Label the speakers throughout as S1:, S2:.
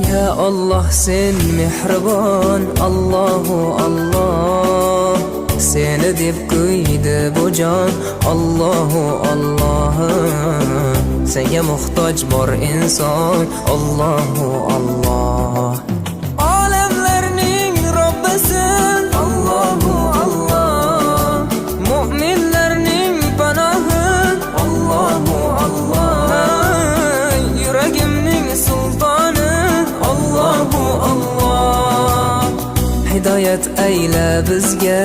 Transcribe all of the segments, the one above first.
S1: Ya Allah sen mehribon, Allahu Allah, seni deb kuydi bu jon, Allahu Allah, senga muhtoj bor inson, Allahu Allah. Olamlarning Robbisin, Allahu Allah, mu'minlarning panohi, Allahu Allah, yuragimning sultoni, Allahu Allah. Hidoyat ayla bizga,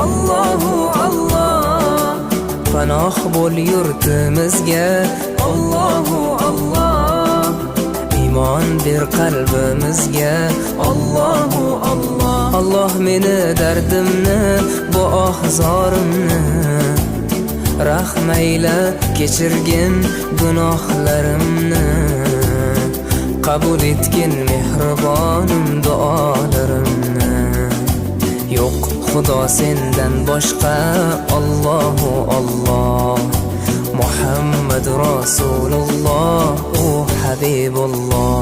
S1: Allahu Allah, panoh bo'l yurtimizga, Allahu Allah, iymon ber qalbimizga, Allahu Allah. Allah meni dardimni, bu ohzorimni rahmayla kechirgin gunohlarimni, qabul etgin mehribonim duolarimni. Yo'q Xudo sendan boshqa, Allahu Allah, Muhammad Rasululloh, u Habibulloh.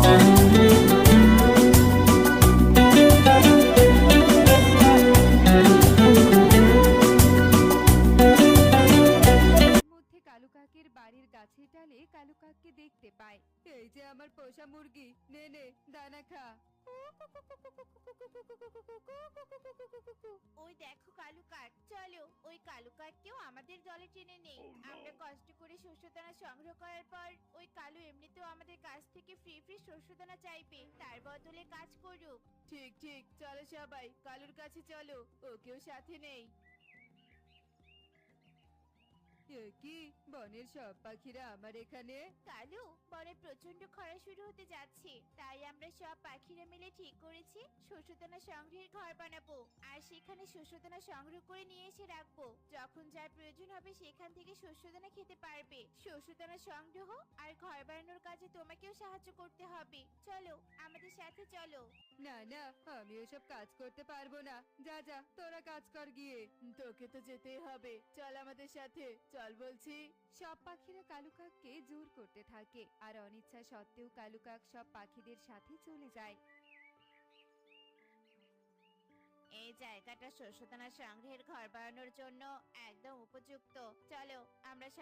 S2: Kalu কাকের বাড়ির গাছের ডালে কালু কাককে দেখতে পায়। এই যে আমার পোষা মুরগি, নে নে দানা খা।
S3: ওই দেখো কালু কাক, চলো ওই কালু কাককেও আমাদের দলে টেনে নেই। আমরা কষ্ট করে শস্যদানা সংগ্রহ করার পর ওই কালু এমনিতেও আমাদের কাছ থেকে ফ্রি ফ্রি শস্যদানা চাইবে, তার বদলে কাজ করুক।
S2: ঠিক ঠিক, চলো সবাই কালুর কাছে চলো, ওকেও সাথে নেই। কি বনের সব পাখিরা আমার এখানে?
S3: কালু, বনে প্রচন্ড খরা শুরু হতে যাচ্ছে, তাই আমরা সব পাখিরা মিলে ঠিক করেছি শস্যদানা সংগ্রহের ঘর বানাবো, আর সেখানে শস্যদানা সংগ্রহ করে নিয়ে এসে রাখবো। যখন যার প্রয়োজন হবে সেখান থেকে শস্যদানা খেতে পারবে। শস্যদানা সংগ্রহ আর ঘর বানানোর কাজে তোমাকেও সাহায্য করতে হবে। চলো আমাদের সাথে চলো।
S2: না না, আমি ওসব কাজ করতে পারবো না। যা যা, তোরা কাজ কর গিয়ে। তোকে তো যেতেই হবে, চল আমাদের সাথে চল বলছি। সব পাখিরা কালু কাককে জোর করতে থাকে, আর অনিচ্ছা সত্ত্বেও কালু কাক সব পাখিদের সাথে চলে যায়।
S3: এই জায়গাটা শস্যদানা সংগ্রহের ঘর বানানোর জন্য একদম উপযুক্ত। চলো আমরা সব